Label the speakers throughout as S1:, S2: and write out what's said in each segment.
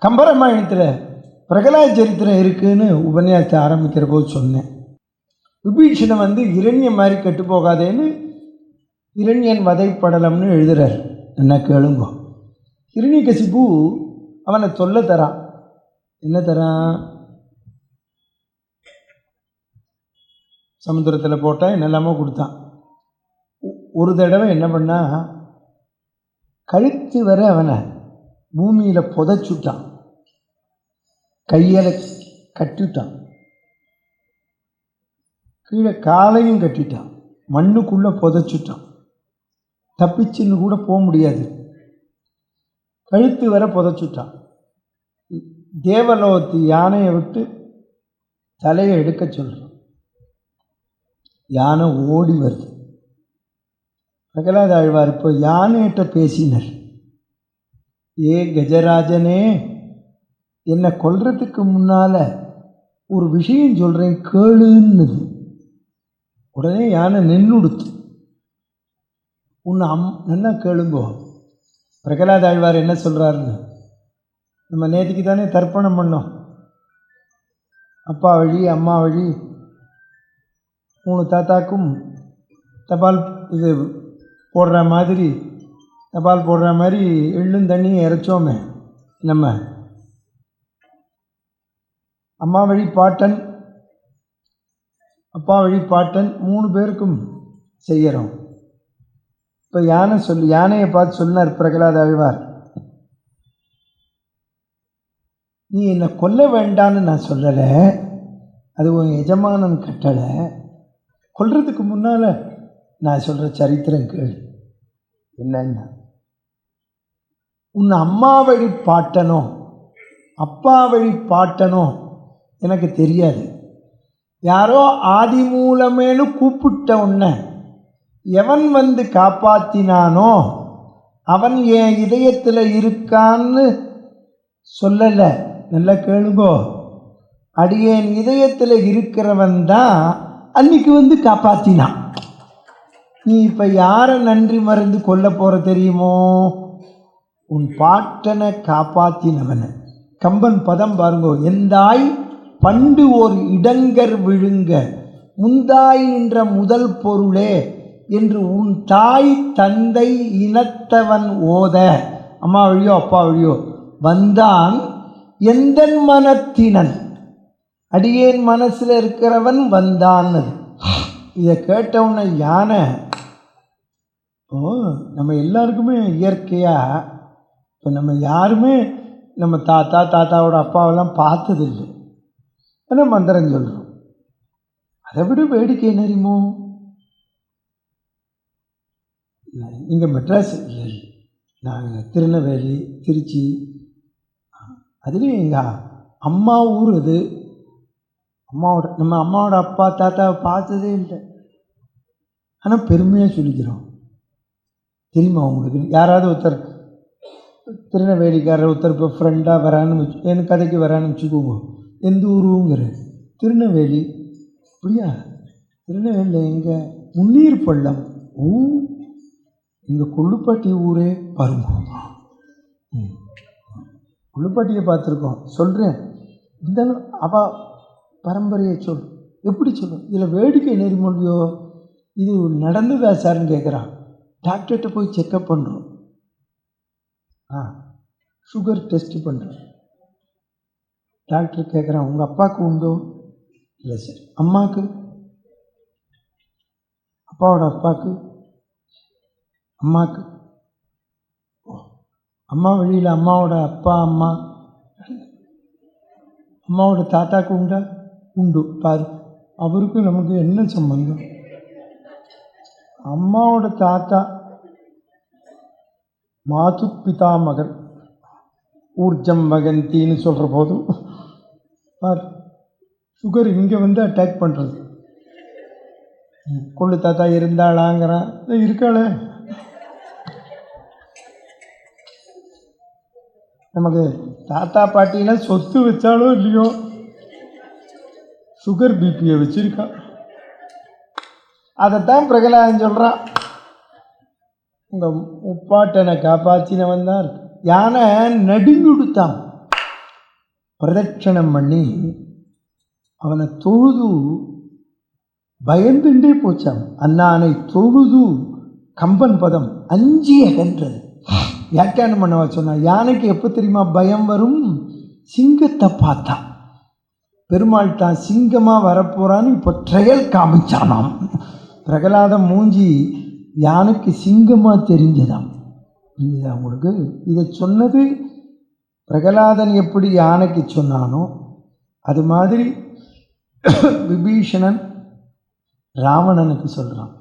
S1: கம்பராமாயணத்தில் பிரகலாத சரித்திரம் இருக்குதுன்னு உபன்யாசத்தை ஆரம்பிக்கிற போது சொன்னேன். விபீஷணன் வந்து இரண்யன் மாதிரி கெட்டு போகாதேன்னு இரண்யன் வதைப்படலம்னு எழுதுறார். என்ன கேளுங்க. ஹிரண்யகசிபு அவனை சொல்ல தரான். என்ன தரான்? சமுத்திரத்தில் போட்டால் என்னெல்லாமோ கொடுத்தான். ஒரு தடவை என்ன பண்ணா, கழுத்து வர அவனை பூமியில் புதைச்சுட்டான், கையில் கட்டிட்டான், கீழே காலையும் கட்டிட்டான், மண்ணுக்குள்ளே புதைச்சுட்டான். தப்பிச்சுன்னு கூட போக முடியாது, கழுத்து வர புதைச்சுட்டான். தேவலோகத்து யானையை விட்டு தலையை எடுக்க சொல்கிறான். யானை ஓடி வருது. பிரகலாத ஆழ்வார் இப்போ யானைகிட்ட பேசினர். ஏ கஜராஜனே, என்னை கொல்றதுக்கு முன்னால் ஒரு விஷயம் சொல்கிறேன் கேளுன்னுது. உடனே யானை நின்றுடுத்து. உன்னை நல்லா கேளுங்கோ. பிரகலாத ஆழ்வார் என்ன சொல்கிறாருன்னு நம்ம நேற்றுக்கு தானே தர்ப்பணம் பண்ணோம். அப்பா வழி அம்மா வழி 3 தாத்தாக்கும் தபால் இது போடுற மாதிரி, தபால் போடுற மாதிரி எள்ளும் தண்ணியும் இறைச்சோமே. நம்ம அம்மா வழி பாட்டன் அப்பா வழி பாட்டன் 3 பேருக்கும் செய்கிறோம். இப்போ யானையை பார்த்து சொன்னார் பிரகலாத ஆழ்வார், நீ என்னை கொல்ல வேண்டான்னு நான் சொல்லலை, அது உன் எஜமானன் கட்டளை. கொல்றதுக்கு முன்னால் நான் சொல்கிற சரித்திரம் கேளு. என்னன்னா, உன் அம்மா வழி பாட்டனோ அப்பா வழி பாட்டனோ எனக்கு தெரியாது. யாரோ ஆதி மூலமேனு கூப்பிட்ட உன்னை எவன் வந்து காப்பாற்றினானோ அவன் என் இதயத்தில் இருக்கான்னு சொல்லலை. நல்லா கேளுங்கோ. அடியேன் இதயத்தில் இருக்கிறவன் தான் அன்னைக்கு வந்து காப்பாற்றினான். நீ இப்போ யாரை நன்றி மறந்து கொல்ல போகிற தெரியுமோ? உன் பாட்டனை காப்பாற்றினவனை. கம்பன் பதம் பாருங்கோ. எந்தாய் பண்டு ஓர் இடங்கர் விழுங்க முந்தாய் நின்ற முதல் பொருளே என்று உன் தாய் தந்தை இனத்தவன் ஓத, அம்மா வழியோ அப்பா வழியோ வந்தான் எந்தன் மனத்தினன், அடியேன் மனசில் இருக்கிறவன் வந்தான். இதை கேட்டவுடனே யானை, நம்ம எல்லாருக்குமே இயற்கையாக இப்போ நம்ம யாருமே நம்ம தாத்தாவோட அப்பாவெல்லாம் பார்த்ததில்லை, ஆனால் மந்திரம் சொல்கிறோம். அதை விட வேடிக்கை என்ன தெரியுமோ? இங்கே மெட்ராஸ் இல்லை, நாங்கள் திருநெல்வேலி திருச்சி, அதுலேயும் எங்கள் அம்மா ஊர் அது. நம்ம அம்மாவோட அப்பா தாத்தாவை பார்த்ததே இல்லை, ஆனால் பெருமையாக சொல்லிக்கிறோம். தெரியுமா உங்களுக்கு? யாராவது ஒருத்தர் திருநெல்வேலிக்காரர் ஒருத்தர் இப்போ ஃப்ரெண்டாக வரான்னு என் கதைக்கு வரான்னு வச்சுக்கோங்க. எந்த ஊருங்கிற? திருநெல்வேலி. அப்படியா? திருநெல்வேலியில் எங்கே? முன்னீர் பள்ளம். எங்கள் கொள்ளுப்பாட்டி ஊரே பாருங்க. கொள்ளுப்பாட்டியை பார்த்துருக்கோம். சொல்கிறேன், இருந்தாலும் அவள் பரம்பரையை சொல். எப்படி சொல்லும்? இதில் வேடிக்கை நெறிமொழியோ? இது நடந்ததா சார்ன்னு கேட்குறான். டாக்டர்கிட்ட போய் செக்கப் பண்ணுறோம். சுகர் டெஸ்ட் பண்ணுறோம். டாக்டர் கேட்குறான், உங்கள் அப்பாவுக்கு உண்டோ? இல்லை சார். அம்மாவுக்கு? அப்பாவோட அப்பாவுக்கு? அம்மாவுக்கு? அம்மா வழியில் அம்மாவோட அப்பா அம்மா, அம்மாவோட தாத்தாவுக்கு உண்டா? உண்டு. பாரு, அவருக்கும் நமக்கு என்ன சம்பந்தம்? அம்மாவோட தாத்தா மாது பிதா மகன் ஊர்ஜம் மகந்தின்னு சொல்கிற போதும் பார், சுகர் இங்கே வந்து அட்டாக் பண்ணுறது. கொள்ளு தாத்தா இருந்தாளாங்கிறான். இருக்காளே. நமக்கு தாத்தா பாட்டிலாம் சொத்து வச்சாலோ இல்லையோ சுகர் பிபியை வச்சிருக்கா. அதைத்தான் பிரகலாதன் சொல்கிறான். உங்கள் முப்பாட்டனை காப்பாற்றினவன் தான். யானை நடுங்கி கொடுத்தான். பிரதட்சணம் பண்ணி அவனை தொழுது பயந்துட்டே போச்சான். அண்ணானை தொழுது கம்பன் பதம் அஞ்சியகன்றது வியாக்கியானம் பண்ணவா சொன்னான். யானைக்கு எப்போ தெரியுமா பயம் வரும்? சிங்கத்தை பார்த்தா. பெருமாள் தான் சிங்கமாக வரப்போறான்னு இப்போ ட்ரையல் காமிச்சானாம். பிரகலாதம் மூஞ்சி யானைக்கு சிங்கமாக தெரிஞ்சதாம். அவங்களுக்கு இதை சொன்னது பிரகலாதன் எப்படி யானைக்கு சொன்னானோ அது மாதிரி விபீஷணன் ராவணனுக்கு சொல்கிறான்.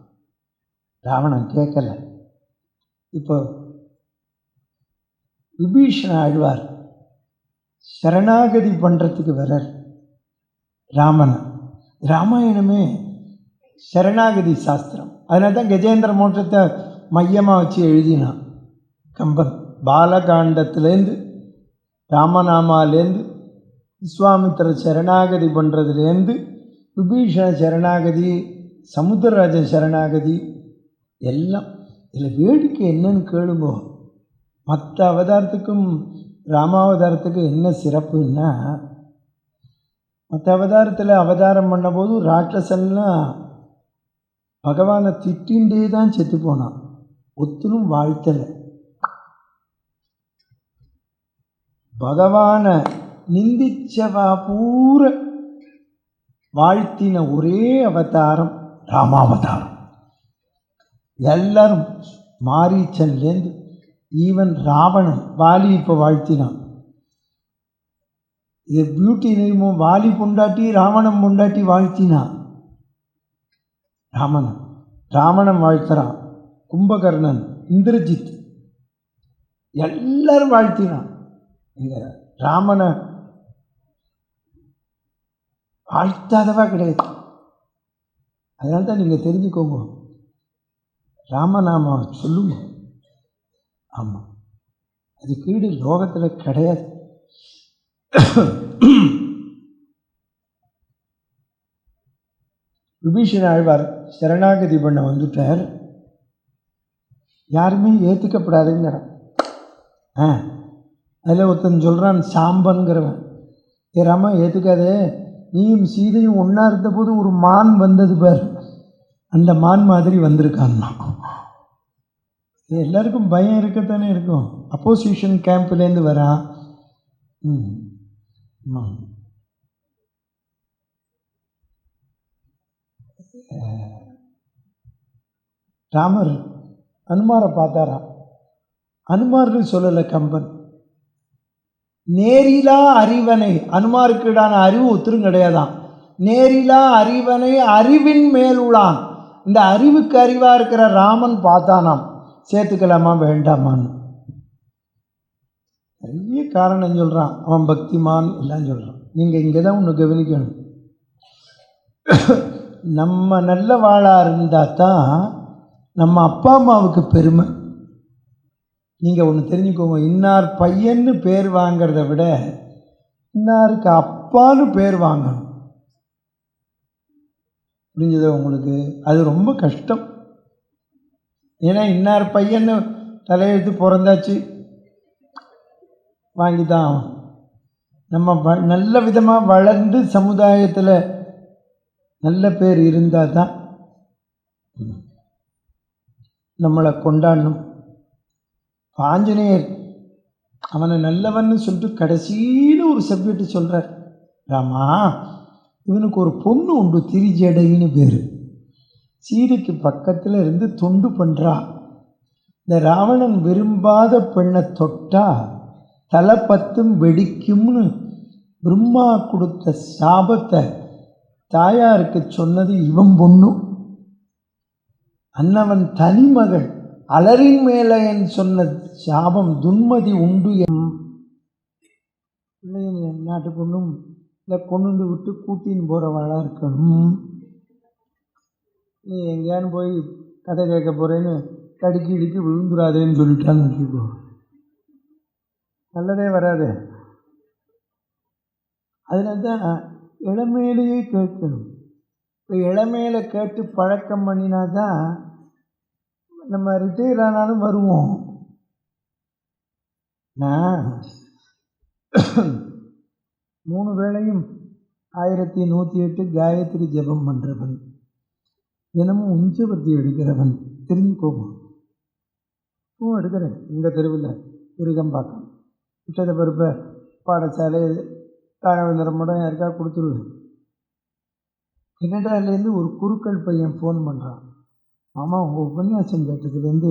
S1: ராவணன் கேட்கல. இப்போ விபீஷண ஆழ்வார் சரணாகதி பண்ணுறதுக்கு வர்றார் ராமனை. ராமாயணமே சரணாகதி சாஸ்திரம். அதனால தான் கஜேந்திர மோட்சத்தை மையமாக வச்சு எழுதினான் கம்பன். பாலகாண்டத்துலேருந்து ராமநாமாலேருந்து விஸ்வாமித்திர சரணாகதி பண்ணுறதுலேருந்து விபீஷண சரணாகதி, சமுத்திரராஜன் சரணாகதி எல்லாம். இதில் வேடிக்கை என்னன்னு கேளுங்கோ. மற்ற அவதாரத்துக்கும் ராமாவதாரத்துக்கும் என்ன சிறப்புன்னா, மற்ற அவதாரத்தில் அவதாரம் பண்ணபோது ராட்சசன்லாம் பகவானை திட்டின்றே தான் செத்து போனான். ஒத்துனும் வாழ்த்தலை. பகவானை நிந்திச்சவா பூர வாழ்த்தின ஒரே அவதாரம் ராமாவதாரம். எல்லாரும் மாரீச்சன்லேருந்து ஈவன் ராவணன், வாலி இப்போ வாழ்த்தினான். இது பியூட்டி நெய்மோ, வாலி பொண்டாட்டி ராவணன் பொண்டாட்டி வாழ்த்தினான். ராவணன் வாழ்த்துறான். கும்பகர்ணன், இந்திரஜித் எல்லாரும் வாழ்த்தினான். இங்க ராமனை வாழ்த்தாதவா கிடையாது. அதனால தான் நீங்கள் தெரிஞ்சுக்கோங்க, ராமநாமா சொல்லுங்க. ஆமாம், அது கீடு லோகத்தில் கிடையாது. விபீஷண ஆழ்வார் சரணாகதி பண்ண வந்துட்டார். யாருமே ஏற்றுக்கப்படாதுங்கிறான். அதில் ஒருத்தன் சொல்கிறான், சாம்பன்கிறவன், ஏ ராமா ஏற்றுக்காதே, நீயும் சீதையும் ஒன்றா இருந்தபோது ஒரு மான் வந்தது பார், அந்த மான் மாதிரி வந்திருக்கான்னா. எல்லாருக்கும் பயம் இருக்கத்தானே இருக்கும். அப்போசிஷன் கேம்ப்லேருந்து வரான். ராமர் அனுமாரை பார்த்தாராம். அனுமார்னு சொல்லலை கம்பன். நேரிலா அறிவனை, அனுமாருக்கிடான அறிவு ஒத்துரும் கிடையாதான். நேரிலா அறிவனை அறிவின் மேலுளான். இந்த அறிவுக்கு அறிவாக இருக்கிற ராமன் பார்த்தானாம், சேர்த்துக்கலாமா வேண்டாமான்னு. நிறைய காரணம் சொல்கிறான். அவன் பக்திமான் எல்லாம் சொல்கிறான். நீங்கள் இங்கே தான் ஒன்று கவனிக்கணும். நம்ம நல்ல வாழாக இருந்தால் தான் நம்ம அப்பா அம்மாவுக்கு பெருமை. நீங்கள் ஒன்று தெரிஞ்சுக்கோங்க, இன்னார் பையன்னு பேர் வாங்கிறத விட இன்னாருக்கு அப்பான்னு பேர் வாங்கணும். புரிஞ்சதா உங்களுக்கு? அது ரொம்ப கஷ்டம். ஏன்னா இன்னார் பையன்னு தலையெழுத்து பிறந்தாச்சு, வாங்கி தான் ஆகும். நம்ம நல்ல விதமாக வளர்ந்து சமுதாயத்தில் நல்ல பேர் இருந்தால் தான் நம்மளை கொண்டாடணும். ஆஞ்சநேயர் அவனை நல்லவன்னு சொல்லிட்டு கடைசியில் ஒரு சப்ஜெக்ட் சொல்கிறார். ராமா, இவனுக்கு ஒரு பொண்ணு உண்டு, திரிஜடைன்னு பேர். சீதைக்கு பக்கத்தில் இருந்து தொண்டு பண்ணுறா. இந்த ராவணன் விரும்பாத பெண்ணை தொட்டா தலை பத்தும் வெடிக்கும்னு பிரம்மா கொடுத்த சாபத்தை தாயாருக்கு சொன்னது இவன் பொண்ணு. அன்னவன் தனிமகள் அலரின் மேலே என் சொன்ன சாபம் துன்மதி உண்டு. நாட்டு பொண்ணும் இல்லை கொண்டு விட்டு கூட்டின்னு போகிறவாளாக இருக்கணும். நீ எங்கேயான்னு போய் கதை கேட்க போகிறேன்னு தடுக்கி இடுக்கி விழுந்துடாதேன்னு சொல்லிட்டான்னு வச்சுக்கோ, நல்லதே வராது. அதனால தான் இளமையிலேயே கேட்கணும். இப்போ இளமையில கேட்டு பழக்கம் பண்ணினா தான் நம்ம ரிட்டையர் ஆனாலும் வருவோம். நான் 3 வேளையும் 1108 காயத்ரி ஜபம் பண்ணுறவன், தினமும் உஞ்சவர்த்தி எடுக்கிறவன் தெரிஞ்சுக்கோங்க. எடுக்கிறேன் எங்கள் தெருவில் இருகம்பாக்கம் விட்டத பருப்பை பாடசாலை ராகவேந்திர மடம் யாருக்கா கொடுத்துருவேன். கனடாலேருந்து ஒரு குருக்கள் பையன் ஃபோன் பண்ணுறான், மாமா உங்கள் உபன்யாசம் கேட்டதுலேருந்து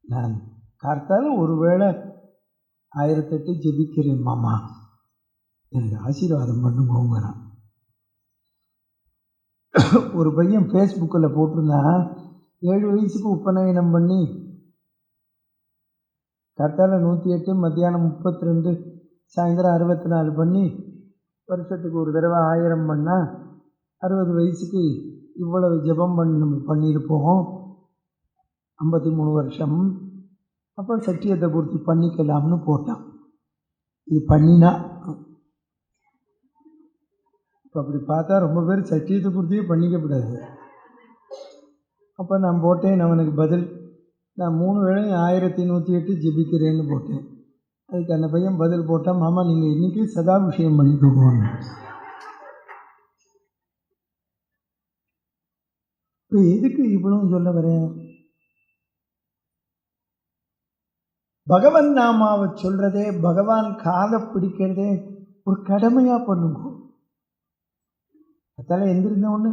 S1: நான் கார்த்தால ஒரு வேளை 1008 ஜெபிக்கிறேன் மாமா, எனக்கு ஆசீர்வாதம் பண்ணுங்கோங்கிறான். ஒரு பையன் ஃபேஸ்புக்கில் போட்டிருந்தான், 7 வயசுக்கு உபநயனம் பண்ணி கார்த்தால 108, மத்தியானம் 32, சாயந்தரம் 64 பண்ணி வருஷத்துக்கு ஒரு தடவை 1000 பண்ணால் 60 வயசுக்கு இவ்வளவு ஜெபம் பண்ணியிருப்போம், 53 வருஷம். அப்போ சத்தியத்தை பூர்த்தி பண்ணிக்கலாம்னு போட்டான். இது பண்ணினா இப்போ அப்படி பார்த்தா ரொம்ப பேர் சத்தியத்தை பூர்த்தியே பண்ணிக்கப்படாது. அப்போ நான் போட்டேன், அவனுக்கு பதில் நான் 3 வேளையும் 1108 ஜெபிக்கிறேன்னு போட்டேன். அதுக்கு அந்த பையன் பதில் போட்டான், மாமா நீங்கள் இன்றைக்கி சதாபிஷேகம் பண்ணிக்கோங்க. இப்போ எதுக்கு இவ்வளவு சொல்ல வரேன்? பகவன் நாமாவை சொல்கிறதே, பகவான் காலை பிடிக்கிறதே ஒரு கடமையாக பண்ணுங்க. அதால எந்திருந்த ஒன்று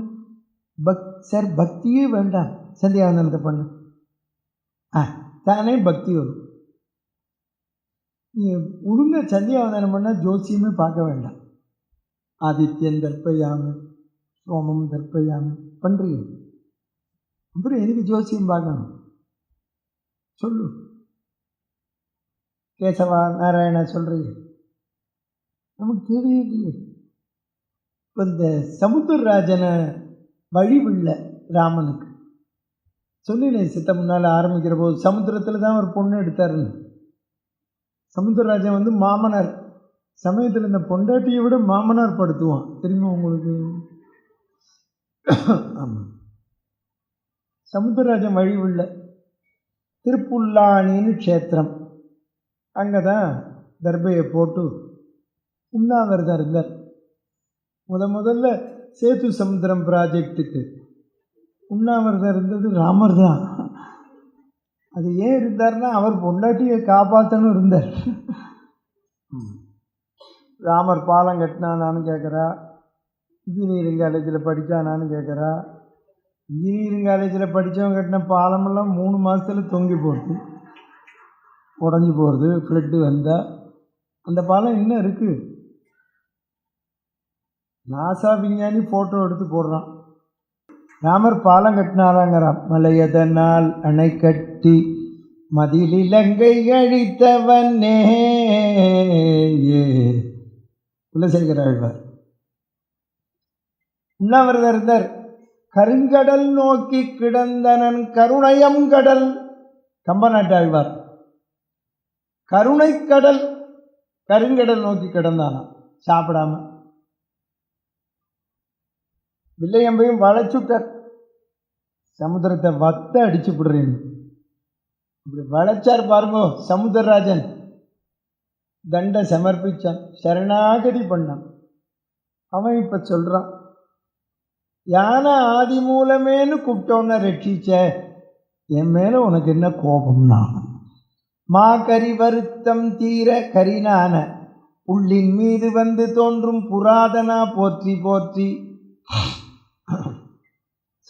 S1: சார் பக்தியே வேண்டாம், சந்தியாவந்தனத்தை பண்ணு, தானே பக்தி வரும். நீ ஒழுங்க சந்தியாவந்தனம் பண்ணால் ஜோசியமே பார்க்க வேண்டாம். ஆதித்யன் தர்ப்பயாமி, சோமம் தர்ப்பயாமி பண்ணுறீங்க, அப்புறம் எதுக்கு ஜோசியம் பார்க்கணும்? சொல்லு, கேசவா நாராயணா சொல்கிறீங்க, நமக்கு தேவையே இல்லையே. இப்போ இந்த சமுத்திரராஜனை வழிவில்ல ராமனுக்கு சொல்லினேன் சித்த முன்னால் ஆரம்பிக்கிற போது, சமுத்திரத்தில் தான் ஒரு பொண்ணு எடுத்தாருன்னு. சமுத்திரராஜன் மாமனார் சமயத்தில் இந்த பொண்டாட்டியை விட மாமனார் படுத்துவான், தெரியுமா உங்களுக்கு? ஆமாம், சமுத்திரராஜன் வழிவில்ல திருப்புல்லானின்னு க்ஷேத்திரம், அங்கே தான் தர்பையை போட்டு உண்ணாவிரதம் இருந்தார். முதல்ல சேது சமுத்திரம் ப்ராஜெக்டுக்கு உண்ணாவிரதம் இருந்தது ராமர் தான். அது ஏன் இருந்தார்னா அவர் பொண்டாட்டியை காப்பாற்றணும் இருந்தார். ராமர் பாலம் கட்டினானான்னு கேட்குறா, இன்ஜினியரிங் காலேஜில் படித்தானான்னு கேட்குறா. இன்ஜினியரிங் காலேஜில் படித்தவங்க கட்டின பாலமெல்லாம் 3 மாதத்தில் தொங்கி போடுது, உடஞ்சி போகிறது, ஃப்ளட்டு வந்தால். அந்த பாலம் இன்னும் இருக்குது. நாசா விஞ்ஞானி ஃபோட்டோ எடுத்து போடுறான், ராமர் பாலம் கட்டினாராங்கிறான். மலையதனால் அணை கட்டி மதில் இலங்கை அழித்தவனே குலசேகர ஆழ்வார். உண்ணாவிரதம் இருந்தார். கருங்கடல் நோக்கி கிடந்தனன் கருணையம் கடல், கம்பநாட்டு ஆழ்வார். கருணைக்கடல், கருங்கடல் நோக்கி கிடந்தானான் சாப்பிடாம. வில்லையம்பையும் வளைச்சுட்டார், சமுத்திரத்தை வத்த அடிச்சு விடுறேன்னு. இப்படி வளைச்சார் பாருங்க சமுத்திரராஜன். தண்டை சமர்ப்பிச்சான், சரணாகதி பண்ணான். அவன் இப்போ சொல்கிறான், யானை ஆதி மூலமேன்னு கூப்பிட்டோன்னு ரட்சிச்ச, என் மேலே உனக்கு என்ன கோபம்னா? மா கரி வருத்தம் தீர கரினான புள்ளின் மீது வந்து தோன்றும் புராதனா போற்றி போற்றி.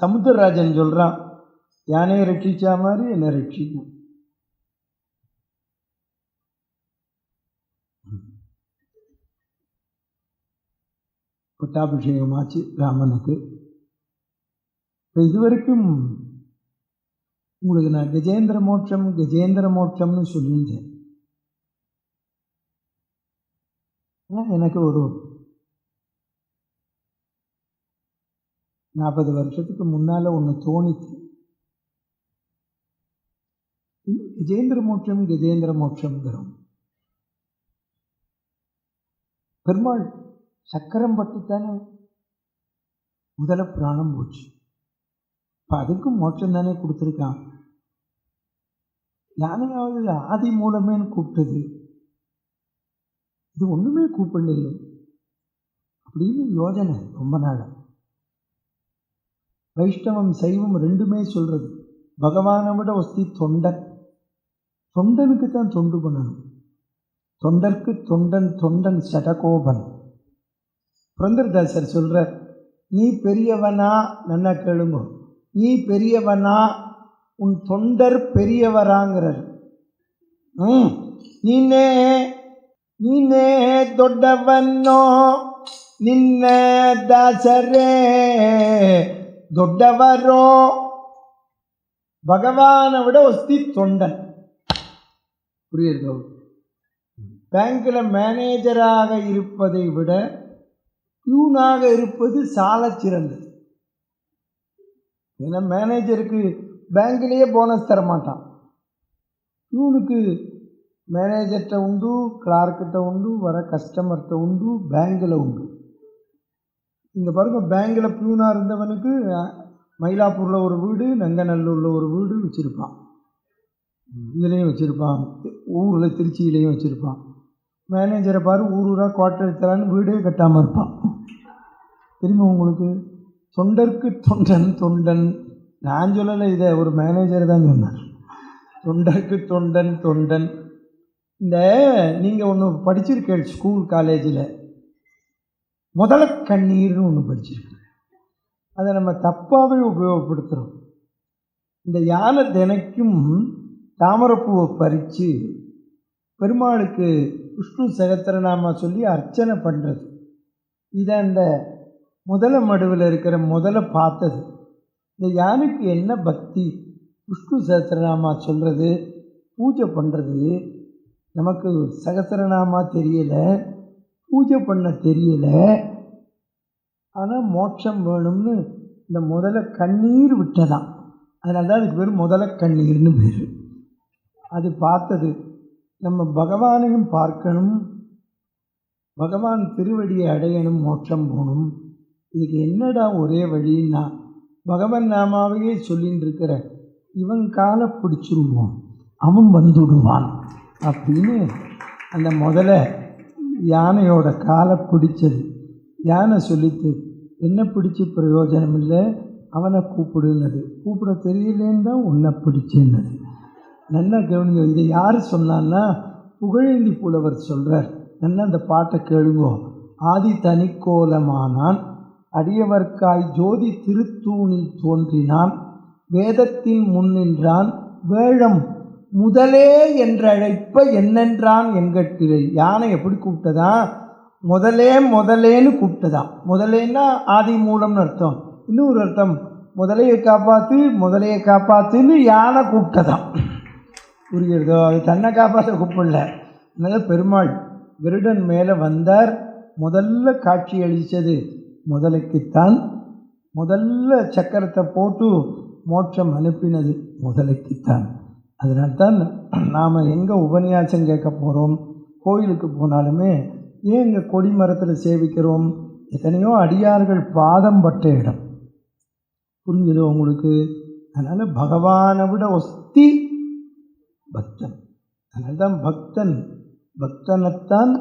S1: சமுத்திரராஜன் சொல்கிறான், யானையை ரட்சிச்சா மாதிரி என்னை ரட்சிக்கும். பட்டாபிஷேகமாச்சு ராமனுக்கு. இப்போ இதுவரைக்கும் உங்களுக்கு நான் கஜேந்திர மோட்சம் கஜேந்திர மோட்சம்னு சொல்லியிருந்தேன். ஆனால் எனக்கு ஒரு 40 வருஷத்துக்கு முன்னால் ஒன்று தோணிச்சு, கஜேந்திர மோட்சம் கஜேந்திர மோட்சம்ங்கிறோம். பெருமாள் சக்கரம் பட்டுத்தானே முதல்ல பிராணம் போச்சு, இப்போ அதுக்கும் மோட்சம் தானே கொடுத்துருக்கான். யானையாவது ஆதி மூலமேன்னு கூப்பிட்டது, இது ஒன்றுமே கூப்பிடலையே. அப்படின்னு யோஜனை ரொம்ப நாள். வைஷ்ணவம் சைவம் ரெண்டுமே சொல்கிறது பகவானை விட ஒஸ்தி தொண்டன். தொண்டனுக்கு தான் தொண்டு பண்ணணும். தொண்டர்க்கு தொண்டன் தொண்டன் சடகோபன். புரந்தரதாசர் சொல்கிறார், நீ பெரியவனா, நல்லா கேளுங்க, நீ பெரியவனா உன் தொண்டர் பெரியவராங்கிறார். நீனே ನೀನೇ ದೊಡ್ಡವನ್ನೋ ನಿನ್ನ ದಾಸರೇ ದೊಡ್ಡವರೋ. பகவானை விட ஒஸ்தி தொண்டன். புரியுது? பேங்கில் மேனேஜராக இருப்பதை விட பியூனாக இருப்பது சால சிறந்தது. ஏன்னா மேனேஜருக்கு பேங்கிலேயே போனஸ் தரமாட்டான். பியூனுக்கு மேனேஜர்கிட்ட உண்டு, கிளார்க்கிட்ட உண்டு, வர கஸ்டமர்கிட்ட உண்டு, பேங்கில் உண்டு. இங்கே பாருங்கள், பேங்கில் பியூனாக இருந்தவனுக்கு மயிலாப்பூரில் ஒரு வீடு, நங்கநல்லூரில் ஒரு வீடு வச்சுருப்பான், இதுலேயும் வச்சுருப்பான், ஊரில் திருச்சியிலையும் வச்சுருப்பான். மேனேஜரை பாரு, ஊராக குவார்ட்டர் எடுத்துறான்னு வீடே கட்டாமல் இருப்பான். தெரியுமா உங்களுக்கு? தொண்டருக்கு தொண்டன் தொண்டன். நான் சொல்லலை, இதை ஒரு மேனேஜர் தான் சொன்னார். தொண்டருக்கு தொண்டன் தொண்டன். இந்த நீங்கள் ஒன்று படிச்சிருக்கேன் ஸ்கூல் காலேஜில், முதல கண்ணீர்னு ஒன்று படிச்சிருக்கேன். அதை நம்ம தப்பாகவே உபயோகப்படுத்துகிறோம். இந்த யானை தினைக்கும் தாமரைப்பூவை பறித்து பெருமாளுக்கு விஷ்ணு சகஸ்ரநாமா சொல்லி அர்ச்சனை பண்ணுறது. இதை அந்த முதல மடுவில் இருக்கிற முதல்ல பார்த்தது. இந்த யானைக்கு என்ன பக்தி, விஷ்ணு சகஸ்ரநாமா சொல்கிறது, பூஜை பண்ணுறது. நமக்கு சகஸ்ரநாமா தெரியலை, பூஜை பண்ண தெரியலை, ஆனால் மோட்சம் வேணும்னு இந்த முதல்ல கண்ணீர் விட்டதான். அதனால தான் அதுக்கு பேர் முதல கண்ணீர்னு பேர். அது பார்த்தது. நம்ம பகவானையும் பார்க்கணும், பகவான் திருவடியை அடையணும், மோட்சம் போகணும். இதுக்கு என்னடா ஒரே வழின்னா, பகவன் நாமாவையே சொல்லின்னு இருக்கிற இவன் காலை பிடிச்சிருவோம், அவன் வந்துடுவான் அப்படின்னு அந்த முதல்ல யானையோட காலை பிடிச்சது. யானை சொல்லித்து, என்ன பிடிச்சி பிரயோஜனம் இல்லை, அவனை கூப்பிடுன்னது. கூப்பிட தெரியலேன்னு தான் உன்னை பிடிச்சேன்னது. நல்லா கவனிங்க. இதை யார் சொன்னான்னா புகழேந்தி புலவர் சொல்கிறார். நல்லா அந்த பாட்டை கேளுங்கோ. ஆதி தனிக்கோலமானான், அடியவர்க்காய் ஜோதி திருத்தூணில் தோன்றினான், வேதத்தின் முன்னின்றான், வேழம் முதலே என்றழைப்ப என்னென்றான் என்கட்டிலை. யானை எப்படி கூப்பிட்டதான்? முதலே முதலேன்னு கூப்பிட்டதான். முதலேன்னா ஆதி மூலம்னு அர்த்தம். இன்னொரு அர்த்தம், முதலையை காப்பாற்று, முதலையை காப்பாற்றுன்னு யானை கூப்பிட்டதான். புரிகிறதோ? அது தன்னை காப்பாற்ற கூப்பிடல. அதனால் பெருமாள் விருடன் மேலே வந்தார். முதல்ல காட்சி அளித்தது முதலைக்குத்தான். முதல்ல சக்கரத்தை போட்டு மோட்சம் அனுப்பினது முதலைக்குத்தான். அதனால்தான் நாம் எங்கே உபன்யாசம் கேட்க போகிறோம், கோயிலுக்கு போனாலுமே ஏன் இங்கே கொடிமரத்தில் சேவிக்கிறோம்? எத்தனையோ அடியார்கள் பாதம் பட்ட இடம். புரிஞ்சுதோ உங்களுக்கு? அதனால் பகவானை விட ஒஸ்தி பக்தன். அதனால்தான் பக்தனைத்தான்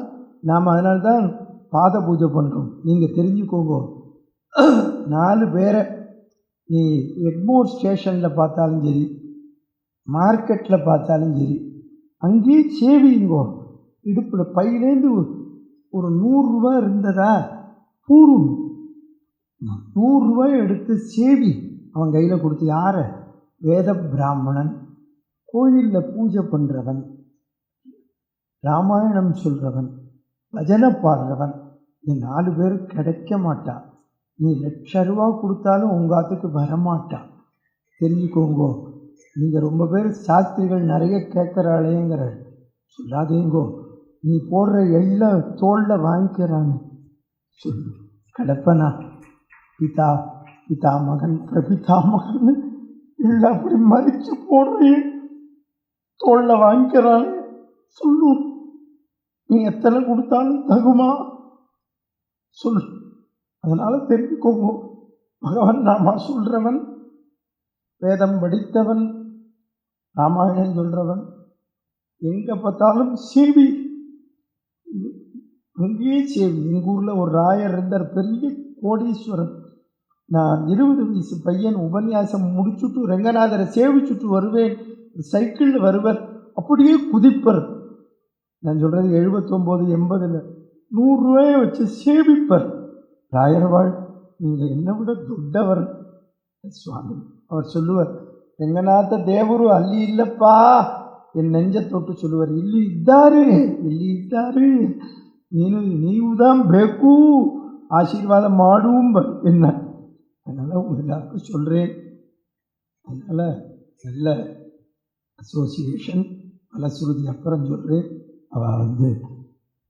S1: நாம் அதனால்தான் பாத பூஜை பண்ணுறோம். நீங்கள் தெரிஞ்சுக்கோங்க, 4 பேரை நீ எக்மோர் ஸ்டேஷனில் பார்த்தாலும் சரி, மார்க்கெட்டில் பார்த்தாலும் சரி, அங்கேயே சேவிங்கோ. இடுப்பில் பையிலேருந்து ஒரு 100 ரூபா இருந்ததா, பூரும் 100 ரூபாய் எடுத்து சேவி அவன் கையில் கொடுத்து. யாரை? வேத பிராமணன், கோயிலில் பூஜை பண்ணுறவன், ராமாயணம் சொல்கிறவன், பஜனை பாடுறவன். இந்த 4 பேர் கிடைக்க மாட்டான். நீ 1,00,000 ரூபா கொடுத்தாலும் உங்காத்துக்கு வரமாட்டான். தெரிஞ்சுக்கோங்கோ. நீங்கள் ரொம்ப பேர் சாஸ்திரிகள் நிறைய கேட்குறாளேங்கிற சொல்லாதேங்கோ. நீ போடுற எள்ள தோளில் வாங்கிக்கிறாங்க சொல்லு. கிடப்பனா பிதா பிதா மகன் பிரபிதா மகன் எல்லாம் அப்படி மறித்து போடுறே தோளில் வாங்கிக்கிறாங்க சொல்லு. நீ எத்தனை கொடுத்தாலும் தகுமா சொல்லு. அதனால் தெரிஞ்சுக்கோங்க, பகவான் நாமா சொல்கிறவன், வேதம் படித்தவன், ராமாயணம் சொல்கிறவன், எங்கே பார்த்தாலும் சேவி. அங்கேயே சேவி. எங்கள் ஊரில் ஒரு ராயர் இருந்தார், பெரிய கோடீஸ்வரன். நான் 20 வயசு பையன் உபன்யாசம் முடிச்சுட்டு ரங்கநாதரை சேவிச்சுட்டு வருவேன். சைக்கிளில் வருவர், அப்படியே குதிப்பர். நான் சொல்கிறது 79 80 100 வச்சு சேவிப்பர். ராயர்வாள், நீங்கள் என்னை விட ದೊಡ್ಡவர் சுவாமி. அவர் சொல்லுவார், ರಂಗನಾಥ ದೇವರು ಅಲ್ಲಿ ಇಲ್ಲಪ್ಪಾ. என் நெஞ்சை தொட்டு சொல்லுவார், ಇಲ್ಲಿ ಇದ್ದಾರೆ, ನೀವು தான் ಬೇಕು, ஆசீர்வாதம் மாடும்பர் என்ன. அதனால் உங்கள் எல்லாருக்கும் சொல்கிறேன். அதனால் நல்ல அசோசியேஷன் பலஸ்ருதி அப்புறம் சொல்கிறேன். அவள்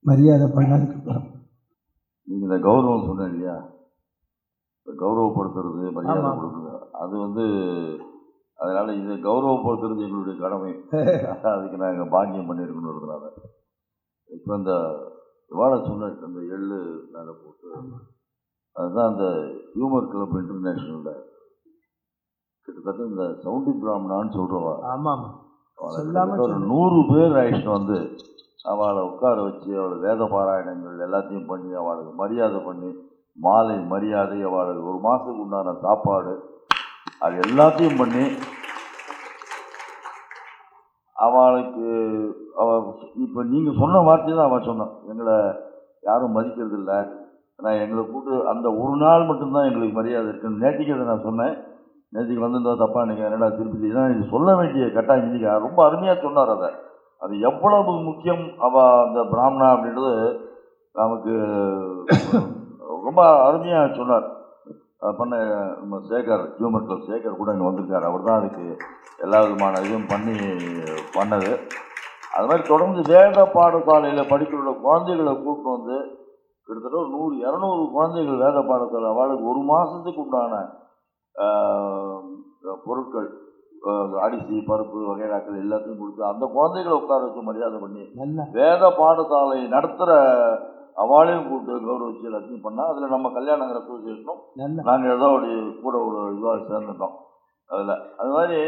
S1: மரியாதை பண்ணதுக்கப்புறம்
S2: நீங்கள் இந்த கௌரவம் சொன்னேன் இல்லையா, கௌரவப்படுத்துறது, மரியாதை கொடுக்குறது, அது அதனால் இதை கௌரவப்படுத்துறது எங்களுடைய கடமை. அதுக்கு நாங்கள் பாக்கியம் பண்ணியிருக்கணுன்றதுனால இப்போ இந்த வாழை சொன்ன அந்த எள்ளு மேலே போட்டு, அதுதான் அந்த ஹியூமர் கிளப் இன்டர்நேஷ்னலில் கிட்டத்தட்ட இந்த சவுண்டி பிராமணான்னு சொல்கிறவா.
S1: ஆமாம்,
S2: ஒரு 100 பேர் ஆயிடுச்சுட்டு அவளை உட்கார வச்சு அவளை வேத பாராயணங்கள் எல்லாத்தையும் பண்ணி அவளுக்கு மரியாதை பண்ணி, மாலை மரியாதை, அவளுக்கு ஒரு மாதத்துக்கு உண்டான சாப்பாடு, அது எல்லாத்தையும் பண்ணி அவளுக்கு இப்போ நீங்கள் சொன்ன வார்த்தையை தான் அவள் சொன்னான், எங்களை யாரும் மதிக்கிறது இல்லை, நான் எங்களை கூட்டு அந்த ஒரு நாள் மட்டும்தான் எங்களுக்கு மரியாதை இருக்குன்னு. நேற்றுக்கு அதை நான் சொன்னேன். நேற்றுக்கு வந்திருந்தா தப்பா நீங்கள் என்னடா திருப்பதி தான் இது சொல்ல வேண்டிய கட்டாயம் இன்னைக்கு ரொம்ப அருமையாக சொன்னார். அது எவ்வளவு முக்கியம். அந்த பிராமணா அப்படின்றது நமக்கு ரொம்ப அருமையாக சொன்னார். பண்ண நம்ம சேகர், ஹியூமர் கிளப் சேகர் கூட இங்கே வந்திருக்கார். அவர் தான் அதுக்கு எல்லா விதமான இதுவும் பண்ணது. அது மாதிரி தொடர்ந்து வேத பாடசாலையில் படிக்கிற குழந்தைகளை கூப்பிட்டு கிட்டத்தட்ட ஒரு 100-200 குழந்தைகள் வேத பாடசாலை அவளுக்கு ஒரு மாதத்துக்கு உண்டான பொருட்கள், அரிசி பருப்பு வகைராக்கள் எல்லாத்தையும் கொடுத்து அந்த குழந்தைகளை உட்கார வச்சு மரியாதை பண்ணி வேத பாடசாலை நடத்துகிற அவளையும் கூப்பிட்டு கௌரவிச்சு எல்லாத்தையும் பண்ணால் அதில் நம்ம கல்யாணங்கிற அசோசியேஷனும் நாங்கள் ஏதோ கூட ஒரு இதுவாக சேர்ந்துட்டோம் அதில். அது மாதிரி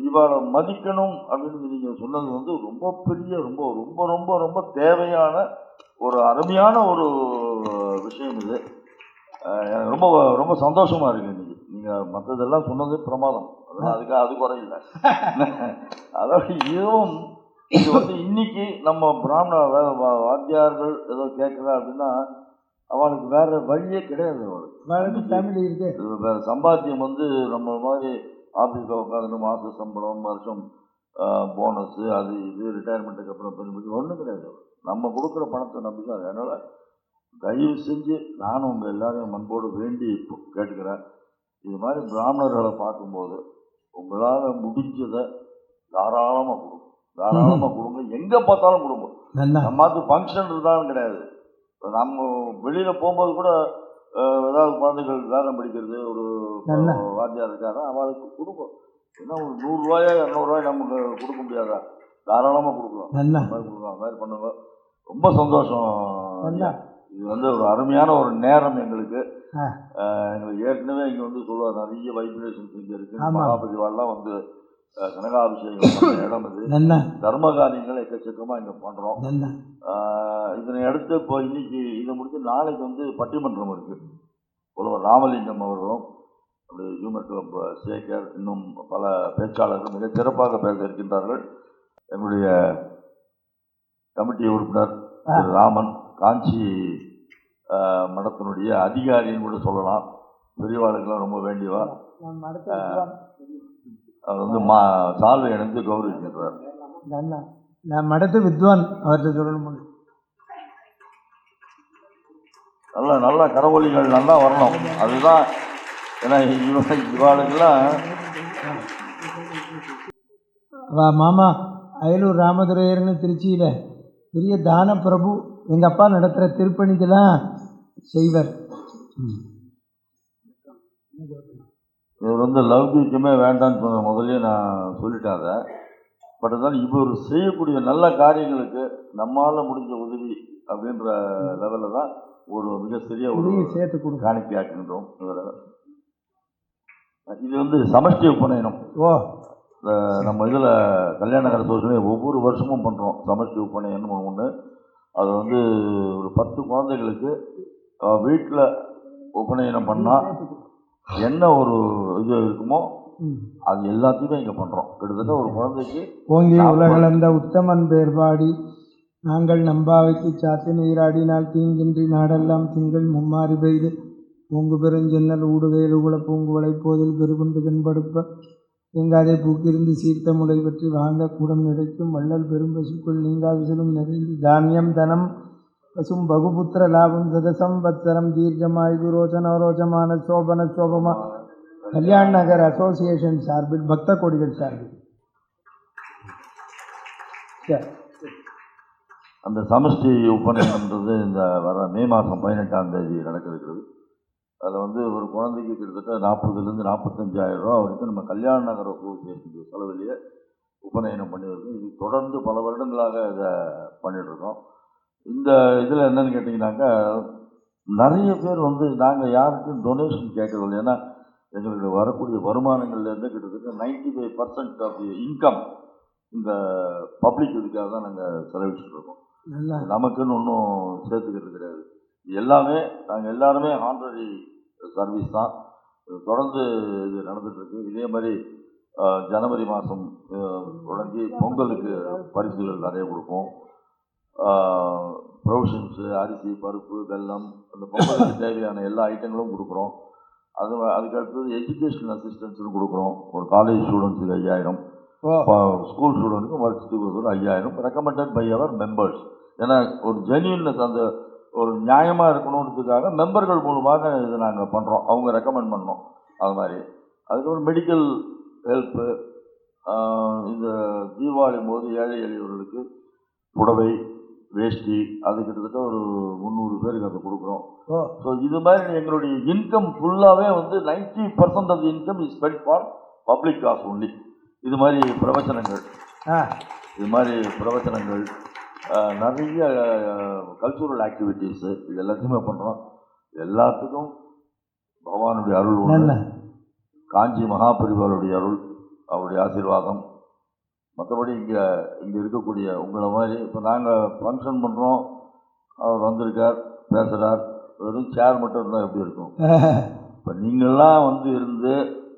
S2: இவளை மதிக்கணும் அப்படின்னு நீங்கள் சொன்னது ரொம்ப பெரிய ரொம்ப ரொம்ப ரொம்ப ரொம்ப தேவையான ஒரு அருமையான ஒரு விஷயம். இது எனக்கு ரொம்ப ரொம்ப சந்தோஷமாக இருக்குது. இன்னைக்கு நீங்கள் மற்றதெல்லாம் சொன்னது பிரமாதம், அதெல்லாம் அது குறையில்லை. அதாவது இதுவும் இது இன்னைக்கு நம்ம பிராமண வாத்தியார்கள் ஏதோ கேட்குறா அப்படின்னா அவனுக்கு வேற வழியே கிடையாது. அவளுக்கு ஃபேமிலி இருக்கு, வேற சம்பாத்தியம் நம்ம மாதிரி ஆஃபீஸில் உட்காந்து மாத சம்பளம், வருஷம் போனஸு, அது இது ரிட்டையர்மெண்ட்டுக்கு அப்புறம் பெருமைக்கு ஒன்றும் கிடையாது. நம்ம கொடுக்குற பணத்தை நம்பி தான். அதனால் தயவு செஞ்சு நானும் உங்கள் எல்லாரையும் மண்போடு வேண்டி கேட்டுக்கிறேன். இது மாதிரி பிராமணர்களை பார்க்கும்போது உங்களால் முடிஞ்சதை தாராளமாக கொடுங்க, எங்கே பார்த்தாலும் கொடுங்க. நம்ம ஃபங்க்ஷன் இருந்தாலும் கிடையாது. நம்ம வெளியில் போகும்போது கூட ஏதாவது குழந்தைகள் வேதம் படிக்கிறது ஒரு வாத்தியார் இருக்காரா, அவளுக்கு கொடுக்கும். ஏன்னா ஒரு 100 ரூபாயோ 200 ரூபாய் நமக்கு கொடுக்க முடியாதா, தாராளமாக கொடுக்கலாம். அந்த மாதிரி பண்ணுங்க. ரொம்ப சந்தோஷம். இது ஒரு அருமையான ஒரு நேரம் எங்களுக்கு. ஏற்கனவே இங்கே சொல்லுவார், நிறைய வைப்ரேஷன்ஸ் இங்கே இருக்குது. மகாபதி வாழ்லாம் கனகாபிஷேகம் இடம் இது, தர்ம காரியங்கள் எக்கச்சக்கமாக இங்கே பண்ணுறோம். இதனை அடுத்து இப்போ இன்னைக்கு இதை முடிச்சு நாளைக்கு பட்டிமன்றம் இருக்குது. புலவர் ராமலிங்கம் அவர்களும் அப்படி ஹியூமர் கிளப் சேகர் இன்னும் பல பேச்சாளர்கள் மிக சிறப்பாக பேச இருக்கின்றார்கள். எங்களுடைய கமிட்டி உறுப்பினர் திரு ராமன், காஞ்சி மடத்தினுடைய அதிகாரின்னு கூட சொல்லலாம், பெரியவாளுக்கெல்லாம் ரொம்ப வேண்டியவா. அவர் சால்வை இணைந்து கௌரவிக்கின்றார்.
S1: நான் மடத்து வித்வான், அவர்கிட்ட சொல்லணும்.
S2: நல்ல கரவொலிகள் நல்லா வரணும், அதுதான். ஏன்னா இவாளுக்கெல்லாம்
S1: மாமா அயலூர் ராமதுரையர்னு திருச்சியில் பெரிய தான பிரபு, எங்கள் அப்பா நடத்துகிற திருப்பணிக்கெல்லாம் செய்வர்.
S2: இவர் லௌகிக்கமே வேண்டான்னு முதலே நான் சொல்லிட்டாங்க. பட் தான் இவர் செய்யக்கூடிய நல்ல காரியங்களுக்கு நம்மால் முடிஞ்ச உதவி அப்படின்ற லெவலில் தான் ஒரு மிக சிறிய உதவியை சேர்த்து காணிக்கை ஆக்கின்றோம். இது சமஷ்டி உபநயனம். நம்ம இதில் கல்யாண அசோசியேஷன் ஒவ்வொரு வருஷமும் பண்ணுறோம். சமஷ்டி உபநயனம் ஒன்று அது வந்து ஒரு 10 குழந்தைகளுக்கு வீட்டில் உபநயனம் பண்ணால் என்ன ஒரு இது இருக்குமோ அது எல்லாத்தையுமே இங்கே பண்ணுறோம். கிட்டத்தட்ட ஒரு குழந்தைக்கு
S1: ஓங்கி உலகளந்த உத்தமன் பேர்பாடி நாங்கள் நம்பாவைக்கு சாத்தி நீராடினால் தீங்கின்றி நாடெல்லாம் திங்கள் மும்மாறி பெய்து பூங்கு பெருஞ்சென்னல் ஊடுகையில் உகுல பூங்குவளை போதில் பெருகுண்டு கண்படுப்ப எங்காதே பூக்கிருந்து சீர்த்த முளை பற்றி வாங்க கூடம் கிடைக்கும் வள்ளல் பெரும் பசுக்குள் நீங்காது செல்லும் நிறைந்து தானியம் தனம் பசும் பகுபுத்திர லாபம் சதசம் வத்சரம் தீர்க்கமாயுது ரோச்சனோரோச்சமான சோபன சோபமா கல்யாண நகர் அசோசியேஷன் சார்பில் பக்த கோடிகள் சார்பில்
S2: அந்த சமஷ்டி ஒப்பந்தம்ன்றது இந்த வர மே மாதம் 18ஆம் தேதி நடக்க இருக்கிறது. அதில் வந்து ஒரு குழந்தைக்கு கிட்டத்தட்ட 40,000 45,000 ரூபா வரைக்கும் நம்ம கல்யாண நகர் அசோசியேஷன் செலவிலேயே உபநயனம் பண்ணியிருக்கோம். இது தொடர்ந்து பல வருடங்களாக இதை பண்ணிகிட்ருக்கோம். இந்த இதில் என்னென்னு கேட்டிங்கனாக்கா நிறைய பேர் வந்து நாங்கள் யாருக்கும் டொனேஷன் கேட்கறதில்லை. ஏன்னா எங்களுக்கு வரக்கூடிய வருமானங்கள்லேருந்து கிட்டத்தட்ட 95% ஆஃப் தி இன்கம் இந்த பப்ளிக் இதுக்காக தான் நாங்கள் செலவிச்சுட்ருக்கோம். நமக்குன்னு ஒன்றும் சேர்த்துக்கிறது கிடையாது. எல்லாமே நாங்கள் எல்லாருமே ஆனரரி சர்வீஸ் தான். தொடர்ந்து இது நடந்துகிட்ருக்கு. இதே மாதிரி ஜனவரி மாதம் தொடங்கி பொங்கலுக்கு பரிசுகள் நிறைய கொடுப்போம். ப்ரொவிஷன்ஸு, அரிசி, பருப்பு, வெல்லம், அந்த பொங்கலுக்கு தேவையான எல்லா ஐட்டங்களும் கொடுக்குறோம். அதுக்கு அடுத்தது எஜுகேஷனல் அசிஸ்டன்ஸ்னு கொடுக்குறோம். ஒரு காலேஜ் ஸ்டூடெண்ட்ஸுக்கு 5,000, ஸ்கூல் ஸ்டூடெண்ட்டுக்கு வருஷத்துக்கு ஒரு 5,000 ரெக்கமெண்டட் பை அவர் மெம்பர்ஸ். ஏன்னா ஒரு ஜென்யூன்னஸ், அந்த ஒரு நியாயமாக இருக்கணுன்றதுக்காக மெம்பர்கள் மூலமாக இதை நாங்கள் பண்ணுறோம். அவங்க ரெக்கமெண்ட் பண்ணோம். அது மாதிரி அதுக்கப்புறம் மெடிக்கல் ஹெல்ப்பு, இந்த தீபாவளி போது ஏழை எளியவர்களுக்கு புடவை, வேஷ்டி, அது கிட்டத்தட்ட ஒரு 300 பேருக்கு அதை கொடுக்குறோம். ஸோ இது மாதிரி எங்களுடைய இன்கம் ஃபுல்லாகவே வந்து 90% of the income is spend for public cause only. இது மாதிரி பிரவச்சனங்கள், நிறைய கல்ச்சுரல் ஆக்டிவிட்டீஸு, இது எல்லாத்தையுமே பண்ணுறோம். எல்லாத்துக்கும் பகவானுடைய அருள் உண்டு. காஞ்சி மகாபரிவாளுடைய அருள், அவருடைய ஆசீர்வாதம். மற்றபடி இங்கே இருக்கக்கூடிய உங்களை மாதிரி இப்போ நாங்கள் ஃபங்க்ஷன் பண்ணுறோம், அவர் வந்திருக்கார், பேசுகிறார், வெறும் சேர் மட்டும் இருந்தால் எப்படி இருக்கும்? இப்போ நீங்கள்லாம் வந்து இருந்து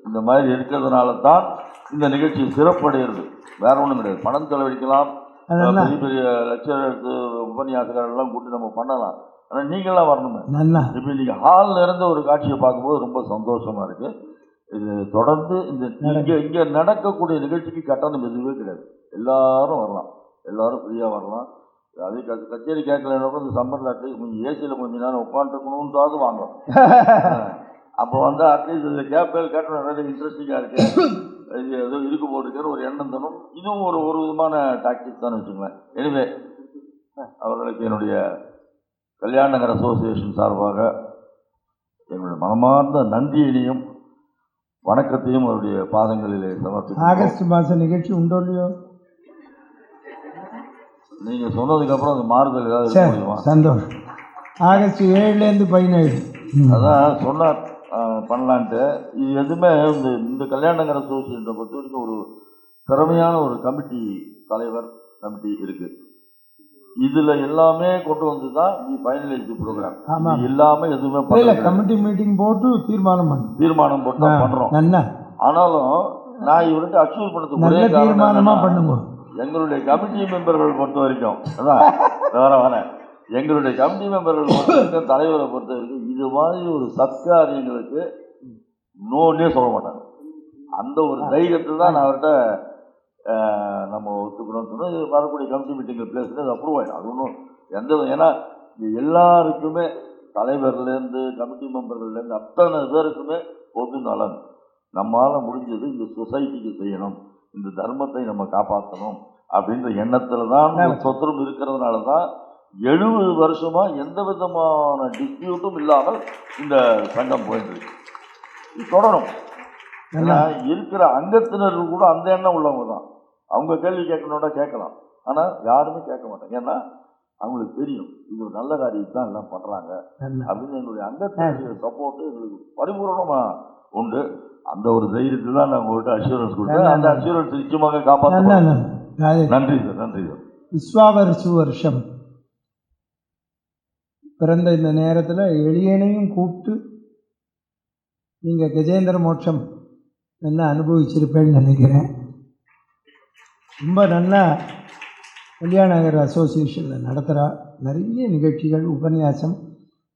S2: இந்த மாதிரி இருக்கிறதுனால தான் இந்த நிகழ்ச்சி சிறப்படைகிறது. வேற ஒன்றும் கிடையாது. பணம் செலவழிக்கலாம், பெரிய பெரிய லெக்சரர்ஸ், உபன்யாசகர்கள்லாம் கூட்டி நம்ம பண்ணலாம். ஆனால் நீங்களாம் வரணுமே. இப்போ நீங்கள் ஹாலில் இருந்த ஒரு காட்சியை பார்க்கும்போது ரொம்ப சந்தோஷமாக இருக்குது. இது தொடர்ந்து இங்கே நடக்கக்கூடிய நிகழ்ச்சிக்கு கட்டணம் எதுவே கிடையாது. எல்லாரும் வரலாம், எல்லாரும் ஃப்ரீயாக வரலாம். அதே கச்சேரி கேட்கலன்னா இந்த சம்மர் அட்லீஸ்ட் கொஞ்சம் ஏசியில் கொஞ்சம் நேரம் உட்காந்துருக்கணுன்றாவது வாங்க. அப்போ வந்து அட்லீஸ்ட் இந்த கேட்கணும், நிறைய இன்ட்ரெஸ்டிங்காக இருக்குது, இது ஏதோ இருக்கு போட்டுக்கிற ஒரு எண்ணம் தரும். இதுவும் ஒரு விதமான டாக்டிக்ஸ் தான் வச்சுக்கோங்களேன். எனவே அவர்களுக்கு என்னுடைய கல்யாண நகர் அசோசியேஷன் சார்பாக என்னுடைய மனமார்ந்த நன்றியினையும் வணக்கத்தையும் அவருடைய பாதங்களிலே சமர்ப்பித்து.
S1: ஆகஸ்ட் மாதம் நிகழ்ச்சி உண்டோ இல்லையோ?
S2: நீங்கள் சொன்னதுக்கப்புறம் அது மாறுதல் ஏதாவது இருக்க முடியுமா?
S1: சந்தோஷம். ஆகஸ்ட் 7லேருந்து 17
S2: அதான் சொன்னார் பண்ணலான்ட்டு. இது எதுவுமே இந்த கல்யாண நகர் அசோசியேஷனை பொறுத்த வரைக்கும் ஒரு திறமையான ஒரு கமிட்டி, தலைவர் கமிட்டி இருக்குது. இதில் எல்லாமே கொண்டு வந்து தான் ஃபைனலைஸ் ப்ரோக்ராம். எல்லாமே எதுவுமே
S1: கமிட்டி மீட்டிங் போட்டு தீர்மானம் போட்டு தான் பண்ணுறோம். ஆனாலும்
S2: நான் இவர்கிட்ட அச்சீவ் பண்ணதுக்கு
S1: தீர்மானமாக பண்ணுங்க.
S2: எங்களுடைய கமிட்டி மெம்பர்கள் பொறுத்த வரைக்கும் அதான் வரேன். எங்களுடைய கமிட்டி மெம்பர்கள் பொறுத்த வரைக்கும், தலைவரை பொறுத்த வரைக்கும் இது மாதிரி ஒரு சத்காரியங்களுக்கு நோன்னே சொல்ல மாட்டாங்க. அந்த ஒரு தைரியத்தில் தான் நான் அவர்கிட்ட நம்ம ஒத்துக்கிறோம்னு சொன்னால் இது வரக்கூடிய கமிட்டி மீட்டிங் பிளேஸில் அது அப்ரூவ் ஆகிடும். அது ஒன்றும் ஏன்னா எல்லாருக்குமே தலைவர்லேருந்து கமிட்டி மெம்பர்கள்லேருந்து அத்தனை பேருக்குமே பொது நலன். நம்மளால் முடிஞ்சது இந்த சொசைட்டிக்கு செய்யணும், இந்த தர்மத்தை நம்ம காப்பாற்றணும் அப்படின்ற எண்ணத்தில் தான் சொத்தரும் இருக்கிறதுனால தான் 70 வருஷமாக எந்த விதமான டிஸ்பியூட்டும் இல்லாமல் இந்த சங்கம் போயிட்டுருக்கு. இது தொடரும். ஏன்னா இருக்கிற அங்கத்தினர்கள் கூட அந்த எண்ணம் உள்ளவங்க தான். அவங்க கேள்வி கேட்கணுன்னா கேட்கலாம், ஆனால் யாருமே கேட்க மாட்டாங்க. ஏன்னா அவங்களுக்கு தெரியும் இது ஒரு நல்ல காரியத்தை தான் எல்லாம் பண்ணுறாங்க அப்படின்னு. எங்களுடைய அங்கத்தினருடைய சப்போர்ட்டு எங்களுக்கு பரிபூர்ணமாக உண்டு. அந்த ஒரு தைரியத்தில் தான் நான் உங்கள்கிட்ட அஷூரன்ஸ் கொடுத்தேன். அந்த அஷூரன்ஸ் நிச்சயமாக காப்பாற்றணும். நன்றி சார், நன்றி சார்.
S1: விஸ்வாவசு வருஷம் பிறந்த இந்த நேரத்தில் எளியனையும் கூப்பிட்டு நீங்கள் கஜேந்திர மோட்சம் நல்லா அனுபவிச்சிருப்பேன்னு நினைக்கிறேன். ரொம்ப நல்லா கல்யாணகர் அசோசியேஷனில் நடத்துகிறா. நிறைய நிகழ்ச்சிகள், உபன்யாசம்.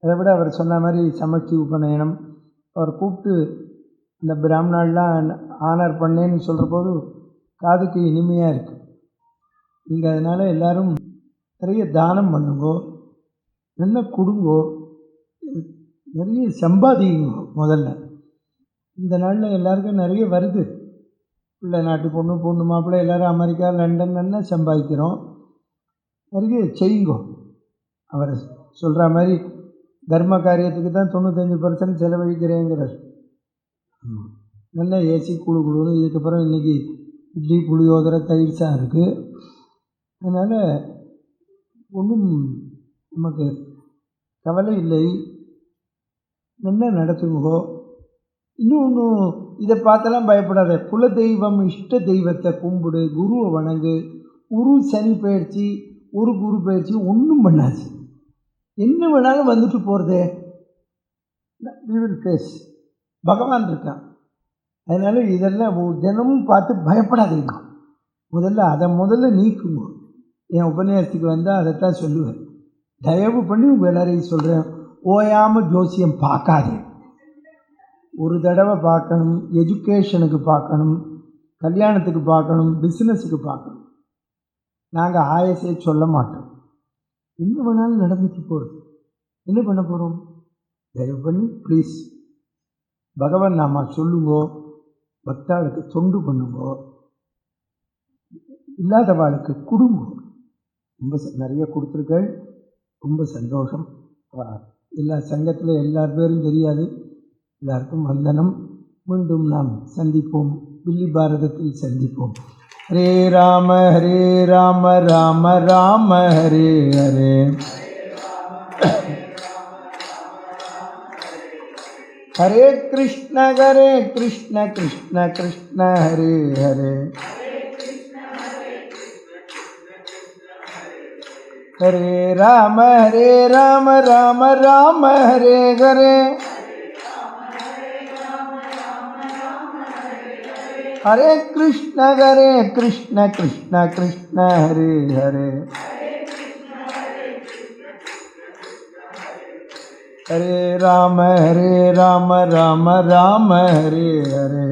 S1: அதை விட அவர் சொன்ன மாதிரி சமஷ்டி உபநயனம். அவர் கூப்பிட்டு இந்த பிராமணாலாம் ஆனர் பண்ணேன்னு சொல்கிற போது காதுக்கு இனிமையாக இருக்குது. நீங்கள் அதனால் எல்லோரும் நிறைய தானம் பண்ணுங்கோ, நல்லா கொடுங்கோ, நிறைய சம்பாதிங்கோ. முதல்ல இந்த நாளில் எல்லாருக்கும் நிறைய வருது. பிள்ளை நாட்டு பொண்ணு, பொண்ணு மாப்பிள்ளை எல்லோரும் அமெரிக்கா, லண்டன் நல்லா சம்பாதிக்கிறோம். நிறைய செய்யுங்கோ. அவர் சொல்கிற மாதிரி தர்ம காரியத்துக்கு தான் 95% செலவழிக்கிறேங்கிறார். நல்ல ஏசி குழு குழுன்னு. இதுக்கப்புறம் இன்றைக்கி இட்லி, புளியோதரை, தயிர் சாதம் இருக்குது. அதனால் ஒன்றும் நமக்கு கவலை இல்லை. நல்லா நடத்துங்கோ. இன்னொன்று, இதை பார்த்தெல்லாம் பயப்படாத. குல தெய்வம், இஷ்ட தெய்வத்தை கும்பிடு, குருவை வணங்கு. ஒரு சனி பயிற்சி, ஒரு குரு பயிற்சி ஒன்றும் பண்ணாச்சு. என்ன வேணாலும் வந்துட்டு போகிறதே. We will face. பகவான் இருக்கான். அதனால் இதெல்லாம் தினமும் பார்த்து பயப்படாதீங்க. முதல்ல நீக்குங்க. என் உபன்யாசத்துக்கு வந்தால் அதைத்தான் சொல்லுவேன். தயவு பண்ணி உங்கள் எல்லாரையும் சொல்கிறேன், ஓயாமல் ஜோசியம் பார்க்காதே. ஒரு தடவை பார்க்கணும். எஜுகேஷனுக்கு பார்க்கணும், கல்யாணத்துக்கு பார்க்கணும், பிஸ்னஸுக்கு பார்க்கணும். நாங்கள் ஆயசே சொல்ல மாட்டோம். என்ன வேணாலும் நடந்துட்டு போகிறது. என்ன பண்ண போகிறோம்? தயவு பண்ணி ப்ளீஸ் பகவான் நாம சொல்லுங்கோ. பக்தாளுக்கு தொண்டு பண்ணுங்கோ. இல்லாதவாளுக்கு கொடுங்கோ. ரொம்ப நிறைய கொடுத்துருக்கள். ரொம்ப சந்தோஷம். எல்லா சங்கத்தில் எல்லார் பேரும் தெரியாது. எல்லாருக்கும் வந்தனம். மீண்டும் நாம் சந்திப்போம். வில்லி பாரதத்தில் சந்திப்போம். ஹரே ராம ராம ராம ஹரே ஹரே. ஹரே கிருஷ்ண கிருஷ்ண கிருஷ்ண ஹரே ஹரே. ஹரே ராம ராம ஹரே ஹரே. ஹரே கிருஷ்ண கிருஷ்ண கிருஷ்ண ஹரே ஹரே. ஹரே ராம ராம ஹரே ஹரே.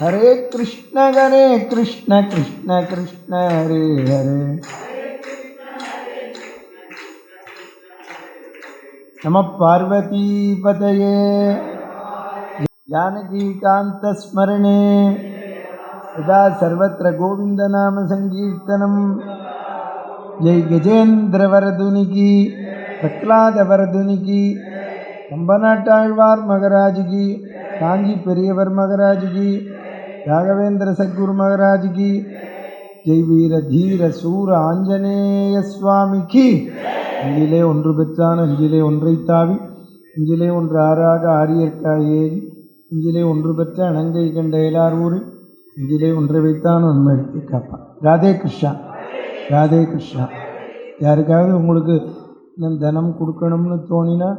S1: ஹரே கிருஷ்ண கிருஷ்ண ஹரே ஹரே. நம பார்வதி பதயே. ஜானகீகாந்த ஸ்மரணே சதா சர்வத்ர கோவிந்த நாம சங்கீர்த்தனம். ஜெய் கஜேந்திர வரதுனிகி, பிரகலாத வரதுனிகி, கம்பநாட்டாழ்வார் மகராஜுகி, காஞ்சி பெரியவர் மகராஜுகி, ராகவேந்திர சத்குரு மகராஜுகி, ஜெய் வீர தீர சூர ஆஞ்சநேய சுவாமிக்கு. அஞ்சிலே ஒன்று பெற்றான், அஞ்சிலே ஒன்றை தாவி, அஞ்சிலே ஒன்று ஆறாக ஆரியற்காய் ஏறி, அஞ்சிலே ஒன்று பெற்ற அணங்கை கண்ட எல்லார் ஊரில், அஞ்சிலே ஒன்றை வைத்தான் உண்மை எடுத்து காப்பான். ராதே கிருஷ்ணா, ராதே கிருஷ்ணா. யாருக்காவது உங்களுக்கு நான் தனம் கொடுக்கணும்னு தோணினா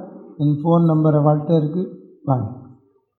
S1: என் ஃபோன் நம்பரை வாழ்க்கை இருக்குது, வாங்க.